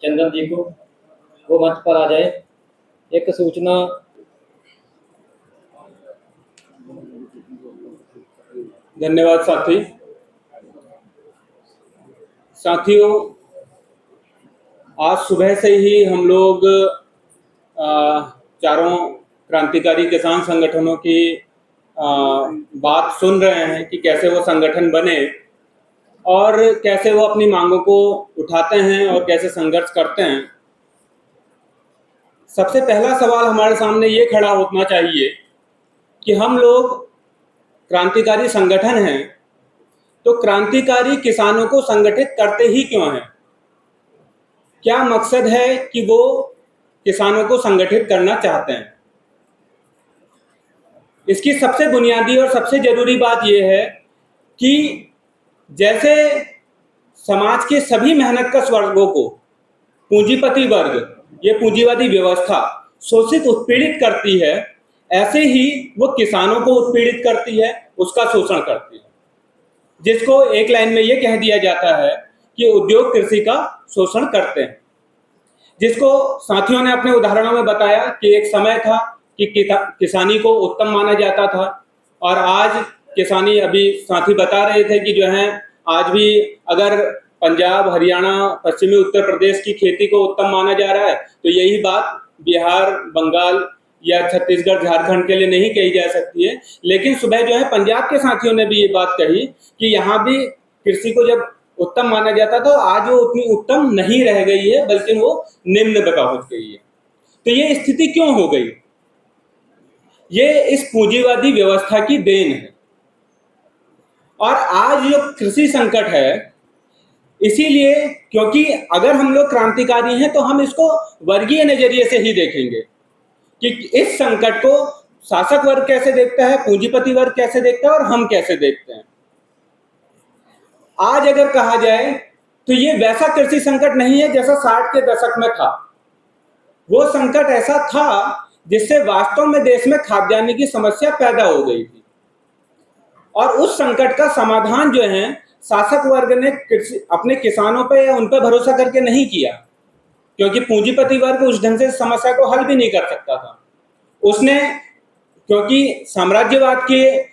चंदन जी को वो मंच पर आ जाए। एक सूचना धन्यवाद साथियों, आज सुबह से ही हम लोग चारों क्रांतिकारी किसान संगठनों की बात सुन रहे हैं कि कैसे वो संगठन बने और कैसे वो अपनी मांगों को उठाते हैं और कैसे संघर्ष करते हैं। सबसे पहला सवाल हमारे सामने ये खड़ा होना चाहिए कि हम लोग क्रांतिकारी संगठन हैं, तो क्रांतिकारी किसानों को संगठित करते ही क्यों हैं? क्या मकसद है कि वो किसानों को संगठित करना चाहते हैं? इसकी सबसे बुनियादी और सबसे जरूरी बात यह है कि जैसे समाज के सभी मेहनतकश वर्गों को पूंजीपति वर्ग, ये पूंजीवादी व्यवस्था शोषित उत्पीड़ित करती है, ऐसे ही वो किसानों को उत्पीड़ित करती है, उसका शोषण करती है, जिसको एक लाइन में ये कह दिया जाता है कि उद्योग कृषि का शोषण करते हैं। जिसको साथियों ने अपने उदाहरणों में बताया कि एक समय था कि किसानी को उत्तम माना जाता था और आज किसानी, अभी साथी बता रहे थे कि जो है आज भी अगर पंजाब, हरियाणा, पश्चिमी उत्तर प्रदेश की खेती को उत्तम माना जा रहा है तो यही बात बिहार, बंगाल या छत्तीसगढ़, झारखंड के लिए नहीं कही जा सकती है। लेकिन सुबह जो है पंजाब के साथियों ने भी ये बात कही कि यहाँ भी कृषि को जब उत्तम माना जाता था, आज वो उतनी उत्तम नहीं रह गई है, बल्कि वो निम्न पे पहुंच गई है। तो ये स्थिति क्यों हो गई? ये इस पूंजीवादी व्यवस्था की देन है। और आज जो कृषि संकट है, इसीलिए क्योंकि अगर हम लोग क्रांतिकारी हैं तो हम इसको वर्गीय नजरिए से ही देखेंगे कि इस संकट को शासक वर्ग कैसे देखता है, पूंजीपति वर्ग कैसे देखता है और हम कैसे देखते हैं। आज अगर कहा जाए तो ये वैसा कृषि संकट नहीं है जैसा 60 के दशक में था। वो संकट ऐसा था जिससे वास्तव में देश में खाद्यान्न की समस्या पैदा हो गई थी और उस संकट का समाधान जो है शासक वर्ग ने अपने किसानों पर या उन पर भरोसा करके नहीं किया, क्योंकि पूंजीपति वर्ग उस ढंग से समस्या को हल भी नहीं कर सकता था। उसने, क्योंकि साम्राज्यवाद के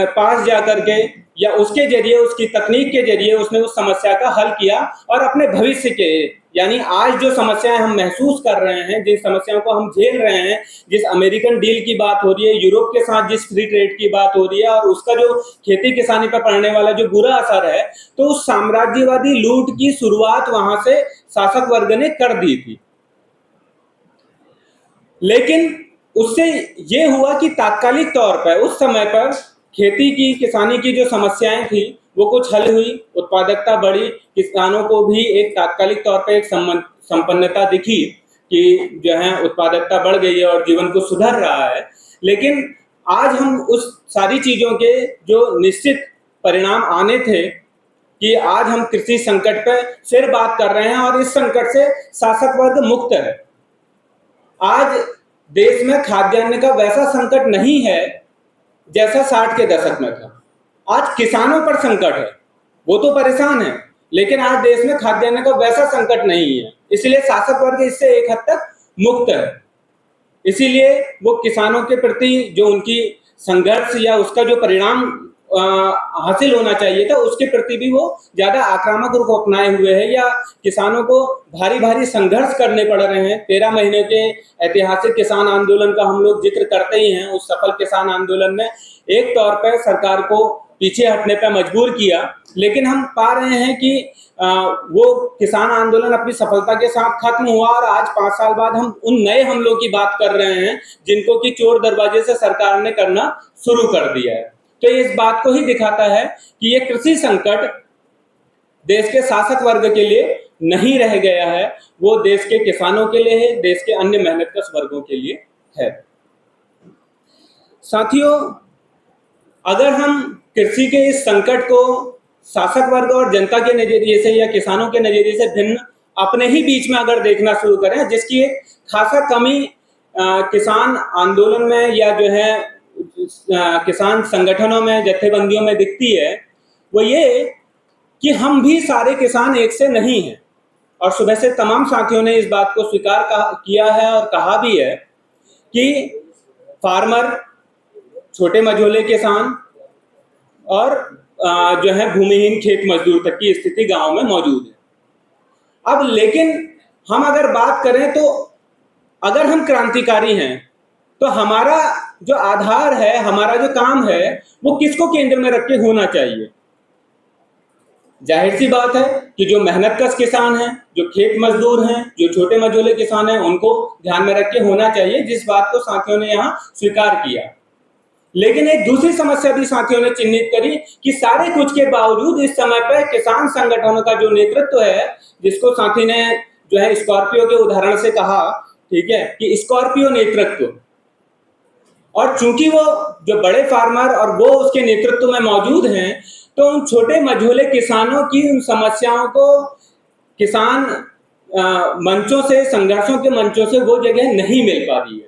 पास जाकर के या उसके जरिए, उसकी तकनीक के जरिए उसने उस समस्या का हल किया और अपने भविष्य के, यानी आज जो समस्याएं हम महसूस कर रहे हैं, जिन समस्याओं को हम झेल रहे हैं, जिस अमेरिकन डील की बात हो रही है, यूरोप के साथ जिस फ्री ट्रेड की बात हो रही है और उसका जो खेती किसानी पर पड़ने वाला जो बुरा असर है, तो उस साम्राज्यवादी लूट की शुरुआत वहां से शासक वर्ग ने कर दी थी। लेकिन उससे ये हुआ कि तात्कालिक तौर पर उस समय पर खेती की, किसानी की जो समस्याएं थी वो कुछ हल हुई, उत्पादकता बढ़ी, किसानों को भी एक तात्कालिक तौर पर एक संपन्नता दिखी कि जो है उत्पादकता बढ़ गई है और जीवन को सुधर रहा है। लेकिन आज हम उस सारी चीजों के जो निश्चित परिणाम आने थे कि आज हम कृषि संकट पर फिर बात कर रहे हैं और इस संकट से शासक वर्ग मुक्त है। आज देश में खाद्यान्न का वैसा संकट नहीं है जैसा 60 के दशक में था। आज किसानों पर संकट है, वो तो परेशान है, लेकिन आज देश में खाद्यान्न का वैसा संकट नहीं है, इसलिए शासक वर्ग इससे एक हद तक मुक्त है। इसीलिए वो किसानों के प्रति जो उनकी संघर्ष या उसका जो परिणाम हासिल होना चाहिए था, उसके प्रति भी वो ज्यादा आक्रामक रुख अपनाए हुए है या किसानों को भारी भारी संघर्ष करने पड़ रहे हैं। 13 महीने के ऐतिहासिक किसान आंदोलन का हम लोग जिक्र करते ही हैं। उस सफल किसान आंदोलन में एक तौर पर सरकार को पीछे हटने पर मजबूर किया, लेकिन हम पा रहे हैं कि वो किसान आंदोलन अपनी सफलता के साथ खत्म हुआ और आज 5 साल बाद हम उन नए हमलों की बात कर रहे हैं जिनको कि चोर दरवाजे से सरकार ने करना शुरू कर दिया है। तो इस बात को ही दिखाता है कि ये कृषि संकट देश के शासक वर्ग के लिए नहीं रह गया है, वो देश के किसानों के लिए है, देश के अन्य मेहनतकश वर्गों के लिए है। साथियों, अगर हम कृषि के इस संकट को शासक वर्ग और जनता के नजरिए से या किसानों के नजरिए से भिन्न अपने ही बीच में अगर देखना शुरू करें, जिसकी एक खासा कमी किसान आंदोलन में या जो है किसान संगठनों में, जत्थेबंदियों में दिखती है, वो ये कि हम भी सारे किसान एक से नहीं हैं। और सुबह से तमाम साथियों ने इस बात को स्वीकार किया है और कहा भी है कि फार्मर, छोटे मझोले किसान और जो है भूमिहीन खेत मजदूर तक की स्थिति गांव में मौजूद है। अब लेकिन हम अगर बात करें तो अगर हम क्रांतिकारी हैं तो हमारा जो आधार है, हमारा जो काम है, वो किसको केंद्र में रख के होना चाहिए? जाहिर सी बात है कि जो मेहनतकश किसान हैं, जो खेत मजदूर हैं, जो छोटे मझोले किसान हैं, उनको ध्यान में रख के होना चाहिए, जिस बात को साथियों ने यहाँ स्वीकार किया। लेकिन एक दूसरी समस्या भी साथियों ने चिन्हित करी कि सारे कुछ के बावजूद इस समय पर किसान संगठनों का जो नेतृत्व है, जिसको साथी ने जो है स्कॉर्पियो के उदाहरण से कहा, ठीक है, कि स्कॉर्पियो नेतृत्व, और चूंकि वो जो बड़े फार्मर और वो उसके नेतृत्व में मौजूद हैं, तो उन छोटे मझोले किसानों की उन समस्याओं को किसान मंचों से, संघर्षों के मंचों से वो जगह नहीं मिल पा रही है।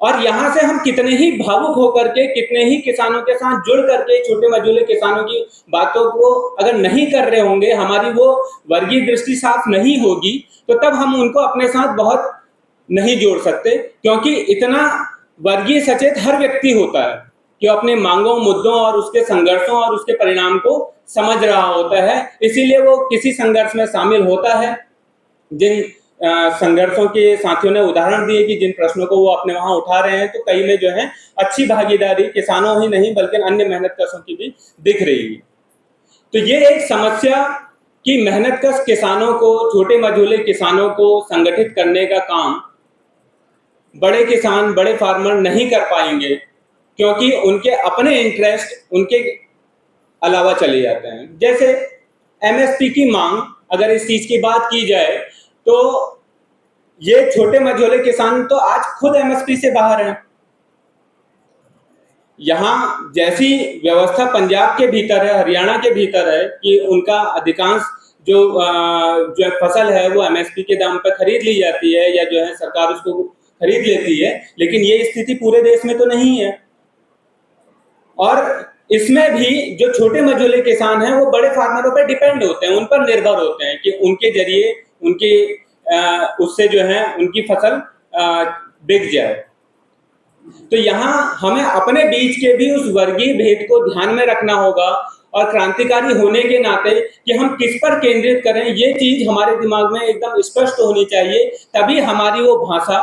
और यहां से हम कितने ही भावुक होकर के, कितने ही किसानों के साथ जुड़ करके छोटे मझोले किसानों की बातों को अगर नहीं कर रहे होंगे, हमारी वो वर्गीय दृष्टि साफ नहीं होगी, तो तब हम उनको अपने साथ बहुत नहीं जोड़ सकते, क्योंकि इतना वर्गीय सचेत हर व्यक्ति होता है कि अपने मांगों, मुद्दों और उसके संघर्षों और उसके परिणाम को समझ रहा होता है। इसीलिए वो किसी संघर्ष में शामिल होता है। जिन संघर्षों के साथियों ने उदाहरण दिए कि जिन प्रश्नों को वो अपने वहां उठा रहे हैं, तो कई में जो है अच्छी भागीदारी किसानों ही नहीं बल्कि अन्य मेहनतकशों की भी दिख रही है। तो ये एक समस्या कि मेहनतकश किसानों को, छोटे मझोले किसानों को संगठित करने का काम बड़े किसान, बड़े फार्मर नहीं कर पाएंगे, क्योंकि उनके अपने इंटरेस्ट उनके अलावा चले जाते हैं। जैसे एमएसपी की मांग, अगर इस चीज की बात की जाए तो ये छोटे मझोले किसान तो आज खुद एमएसपी से बाहर हैं। यहां जैसी व्यवस्था पंजाब के भीतर है, हरियाणा के भीतर है कि उनका अधिकांश जो फसल है वो एमएसपी के दाम पर खरीद ली जाती है, या जो है सरकार उसको खरीद लेती है, लेकिन ये स्थिति पूरे देश में तो नहीं है। और इसमें भी जो छोटे मझोले किसान हैं वो बड़े फार्मरों पर डिपेंड होते हैं, उन पर निर्भर होते हैं कि उनके जरिए उनके उससे जो है उनकी फसल बिक जाए। तो यहाँ हमें अपने बीच के भी उस वर्गीय भेद को ध्यान में रखना होगा, और क्रांतिकारी होने के नाते कि हम किस पर केंद्रित करें, ये चीज हमारे दिमाग में एकदम स्पष्ट होनी चाहिए। तभी हमारी वो भाषा,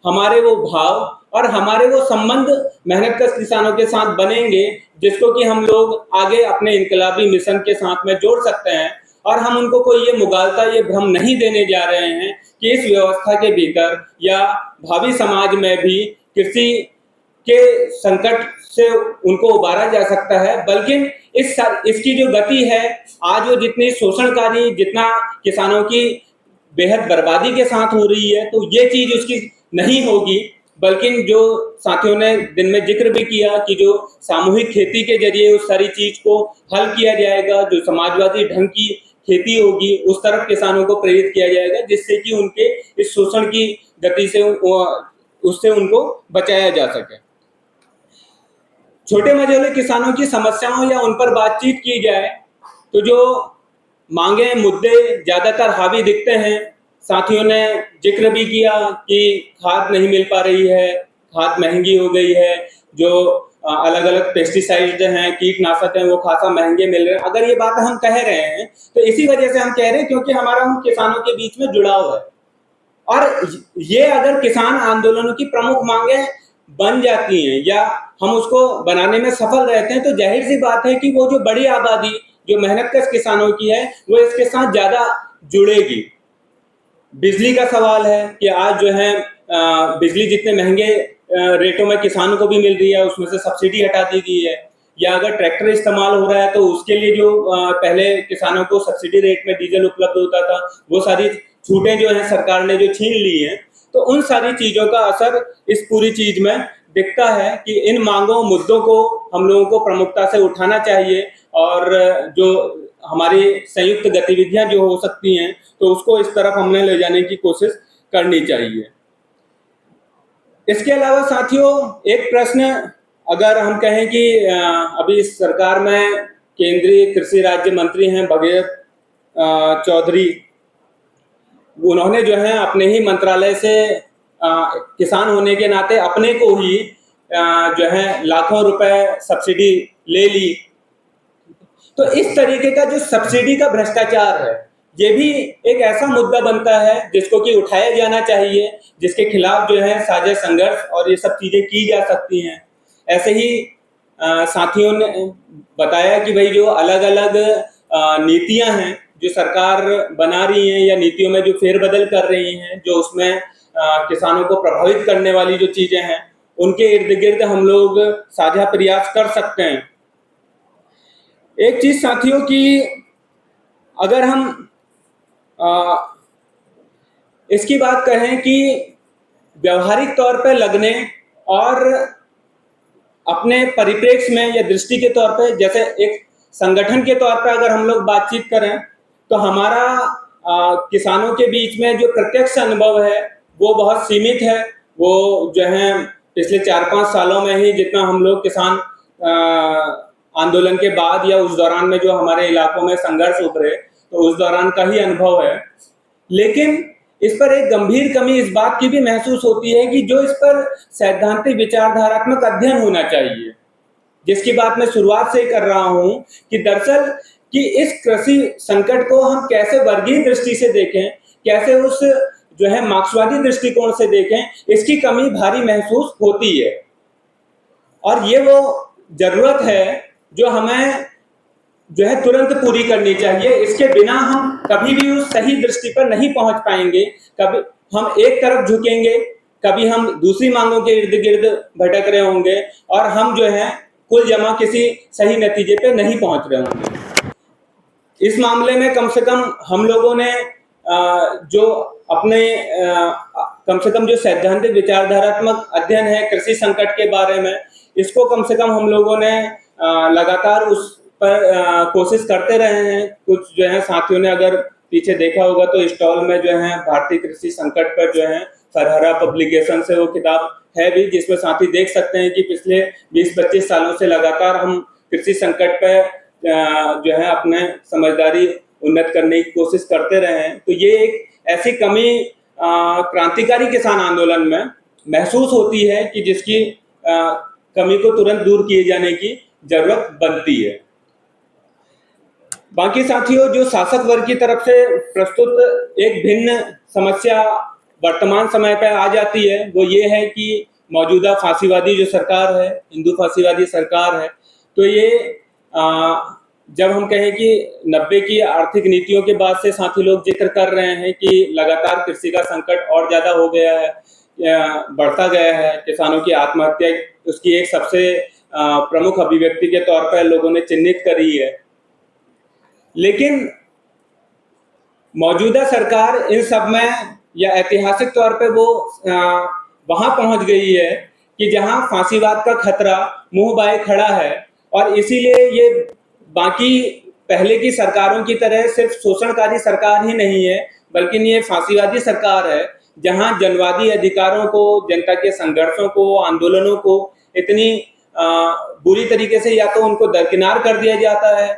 हमारे वो भाव और हमारे वो संबंध मेहनतकश किसानों के साथ बनेंगे, जिसको कि हम लोग आगे अपने इनकलाबी मिशन के साथ में जोड़ सकते हैं। और हम उनको कोई ये मुगालता, ये भ्रम नहीं देने जा रहे हैं कि इस व्यवस्था के भीतर या भावी समाज में भी कृषि के संकट से उनको उबारा जा सकता है, बल्कि इसकी जो गति है आज, वो जितनी शोषणकारी, जितना किसानों की बेहद बर्बादी के साथ हो रही है, तो ये चीज उसकी नहीं होगी। बल्कि जो साथियों ने दिन में जिक्र भी किया कि जो सामूहिक खेती के जरिए उस सारी चीज को हल किया जाएगा, जो समाजवादी ढंग की खेती होगी उस तरफ किसानों को प्रेरित किया जाएगा, जिससे कि उनके इस शोषण की गति से उससे उनको बचाया जा सके। छोटे मझोले किसानों की समस्याओं या उन पर बातचीत की जाए तो जो मांगे, मुद्दे ज्यादातर हावी दिखते हैं। साथियों ने जिक्र भी किया कि खाद नहीं मिल पा रही है, खाद महंगी हो गई है, जो अलग अलग पेस्टिसाइड हैं, कीटनाशक हैं, वो खासा महंगे मिल रहे हैं। अगर ये बात हम कह रहे हैं तो इसी वजह से हम कह रहे हैं क्योंकि हमारा उन किसानों के बीच में जुड़ाव है। और ये अगर किसान आंदोलनों की प्रमुख मांगे बन जाती हैं या हम उसको बनाने में सफल रहते हैं, तो जाहिर सी बात है कि वो जो बड़ी आबादी जो मेहनतकश किसानों की है वो इसके साथ ज्यादा जुड़ेगी। बिजली का सवाल है कि आज जो है बिजली जितने महंगे रेटों में किसानों को भी मिल रही है, उसमें से सब्सिडी हटा दी गई है। या अगर ट्रैक्टर इस्तेमाल हो रहा है तो उसके लिए जो पहले किसानों को सब्सिडी रेट में डीजल उपलब्ध होता था, वो सारी छूटें जो है सरकार ने जो छीन ली हैं। तो उन सारी चीजों का असर इस पूरी चीज में दिखता है कि इन मांगों, मुद्दों को हम लोगों को प्रमुखता से उठाना चाहिए, और जो हमारी संयुक्त गतिविधियां जो हो सकती हैं तो उसको इस तरफ हमने ले जाने की कोशिश करनी चाहिए। इसके अलावा साथियों, एक प्रश्न अगर हम कहें कि अभी इस सरकार में केंद्रीय कृषि राज्य मंत्री हैं भगीरथ चौधरी, उन्होंने जो है अपने ही मंत्रालय से किसान होने के नाते अपने को ही जो है लाखों रुपए सब्सिडी ले ली। तो इस तरीके का जो सब्सिडी का भ्रष्टाचार है, ये भी एक ऐसा मुद्दा बनता है जिसको कि उठाया जाना चाहिए, जिसके खिलाफ जो है साझा संघर्ष और ये सब चीजें की जा सकती हैं। ऐसे ही साथियों ने बताया कि भाई जो अलग अलग नीतियां हैं जो सरकार बना रही है या नीतियों में जो फेरबदल कर रही हैं, जो उसमें किसानों को प्रभावित करने वाली जो चीजें हैं, उनके इर्द गिर्द हम लोग साझा प्रयास कर सकते हैं। एक चीज साथियों की, अगर हम इसकी बात करें कि व्यवहारिक तौर पर लगने और अपने परिप्रेक्ष्य में या दृष्टि के तौर पे, जैसे एक संगठन के तौर पे अगर हम लोग बातचीत करें तो हमारा किसानों के बीच में जो प्रत्यक्ष अनुभव है वो बहुत सीमित है। वो जो है पिछले 4-5 सालों में ही जितना हम लोग किसान आंदोलन के बाद या उस दौरान में जो हमारे इलाकों में संघर्ष उभरे, तो उस दौरान का ही अनुभव है। लेकिन इस पर एक गंभीर कमी इस बात की भी महसूस होती है कि जो इस पर सैद्धांतिक विचारधारात्मक अध्ययन होना चाहिए, जिसकी बात मैं शुरुआत से ही कर रहा हूं कि दरअसल कि इस कृषि संकट को हम कैसे वर्गीय दृष्टि से देखें, कैसे उस जो है मार्क्सवादी दृष्टिकोण से देखें, इसकी कमी भारी महसूस होती है। और ये वो जरूरत है जो हमें जो है तुरंत पूरी करनी चाहिए। इसके बिना हम कभी भी उस सही दृष्टि पर नहीं पहुंच पाएंगे। कभी हम एक तरफ झुकेंगे, कभी हम दूसरी मांगों के इर्द गिर्द भटक रहे होंगे और हम जो है कुल जमा किसी सही नतीजे पे नहीं पहुंच रहे होंगे। इस मामले में कम से कम हम लोगों ने जो अपने कम से कम जो सैद्धांतिक विचारधारात्मक अध्ययन है कृषि संकट के बारे में, इसको कम से कम हम लोगों ने लगातार उस पर कोशिश करते रहे हैं। कुछ जो है साथियों ने अगर पीछे देखा होगा तो स्टॉल में जो है भारतीय कृषि संकट पर जो है सरहरा पब्लिकेशन से वो किताब है भी, जिसमें साथी देख सकते हैं कि पिछले 20-25 सालों से लगातार हम कृषि संकट पर जो है अपने समझदारी उन्नत करने की कोशिश करते रहे हैं। तो ये एक ऐसी कमी क्रांतिकारी किसान आंदोलन में महसूस होती है कि जिसकी कमी को तुरंत दूर किए जाने की जरूरत बनती है। बाकी साथियों, जो शासक वर्ग की तरफ से प्रस्तुत एक भिन्न समस्या वर्तमान समय पर आ जाती है, वो ये है कि मौजूदा फांसीवादी जो सरकार है, हिंदू फांसीवादी सरकार है, तो ये जब हम कहें कि 90 की आर्थिक नीतियों के बाद से साथी लोग जिक्र कर रहे हैं कि लगातार कृषि का संकट और ज्यादा हो गया है, बढ़ता गया है, किसानों की आत्महत्या उसकी एक सबसे प्रमुख अभिव्यक्ति के तौर पर लोगों ने चिन्हित करी है। लेकिन मौजूदा सरकार इन सब में या ऐतिहासिक तौर पे वो वहां पहुंच गई है कि जहां फांसीवाद का खतरा मुंह बाए खड़ा है, और इसीलिए ये बाकी पहले की सरकारों की तरह सिर्फ शोषणकारी सरकार ही नहीं है, बल्कि ये फांसीवादी सरकार है जहां जनवादी अधिकारों को, जनता के संघर्षों को, आंदोलनों को इतनी बुरी तरीके से या तो उनको दरकिनार कर दिया जाता है,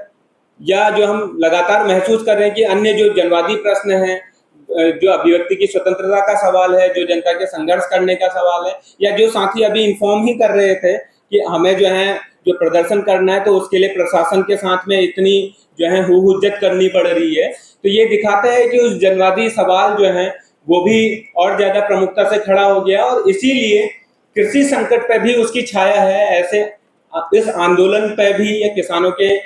या जो हम लगातार महसूस कर रहे हैं कि अन्य जो जनवादी प्रश्न हैं, जो अभिव्यक्ति की स्वतंत्रता का सवाल है, जो जनता के संघर्ष करने का सवाल है, या जो साथी अभी इन्फॉर्म ही कर रहे थे कि हमें जो है जो प्रदर्शन करना है तो उसके लिए प्रशासन के साथ में इतनी जो है हुज्जत करनी पड़ रही है, तो ये दिखाता है कि उस जनवादी सवाल जो है वो भी और ज्यादा प्रमुखता से खड़ा हो गया, और इसीलिए कृषि संकट पर भी उसकी छाया है। ऐसे इस आंदोलन पर भी या किसानों के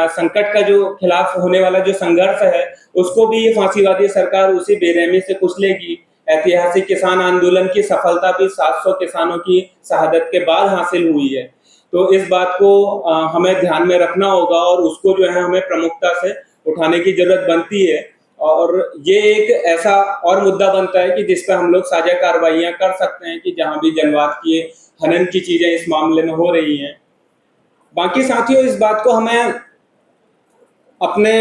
संकट का जो खिलाफ होने वाला जो संघर्ष है उसको भी ये फांसीवादी सरकार उसी बेरहमी से कुचलेगी। ऐतिहासिक किसान आंदोलन की सफलता भी 700 किसानों की शहादत के बाद हासिल हुई है, तो इस बात को हमें ध्यान में रखना होगा और उसको जो है हमें प्रमुखता से उठाने की जरूरत बनती है। और ये एक ऐसा और मुद्दा बनता है कि जिस पर हम लोग साझा कार्रवाइयां कर सकते हैं कि जहां भी जनवाद की हनन की चीजें इस मामले में हो रही हैं। बाकी साथियों, इस बात को हमें अपने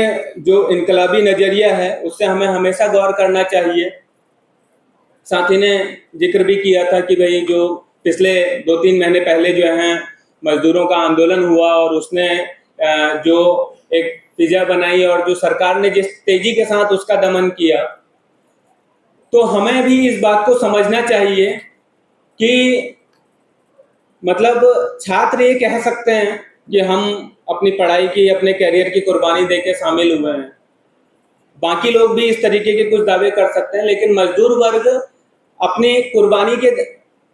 जो इनकलाबी नजरिया है उससे हमें हमेशा गौर करना चाहिए। साथी ने जिक्र भी किया था कि भाई जो पिछले 2-3 महीने पहले जो है मजदूरों का आंदोलन हुआ और उसने जो एक फिजा बनाई और जो सरकार ने जिस तेजी के साथ उसका दमन किया, तो हमें भी इस बात को समझना चाहिए कि मतलब छात्र ये कह सकते हैं कि हम अपनी पढ़ाई की, अपने करियर की कुर्बानी देके शामिल हुए हैं, बाकी लोग भी इस तरीके के कुछ दावे कर सकते हैं, लेकिन मजदूर वर्ग अपनी कुर्बानी के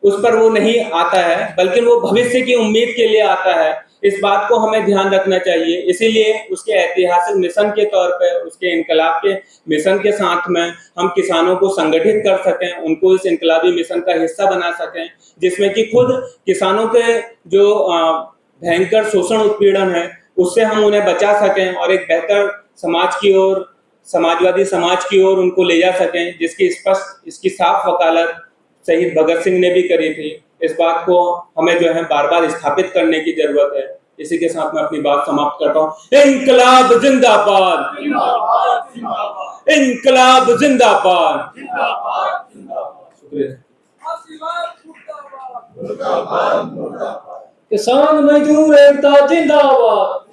उस पर वो नहीं आता है, बल्कि वो भविष्य की उम्मीद के लिए आता है। इस बात को हमें ध्यान रखना चाहिए। इसीलिए उसके ऐतिहासिक मिशन के तौर पे, उसके इनकलाब के मिशन के साथ में हम किसानों को संगठित कर सकें, उनको इस इनकलाबी मिशन का हिस्सा बना सकें, जिसमें कि खुद किसानों के जो भयंकर शोषण उत्पीड़न है उससे हम उन्हें बचा सकें और एक बेहतर समाज की ओर, समाजवादी समाज की ओर उनको ले जा सकें, जिसकी स्पष्ट, इसकी साफ वकालत शहीद भगत सिंह ने भी करी थी। इस बात को हमें जो है बार बार स्थापित करने की जरूरत है। इसी के साथ मैं अपनी बात समाप्त करता हूँ। इनकलाब जिंदाबाद, इनकलाब जिंदाबाद। शुक्रिया। किसान मजदूर एकता जिंदाबाद।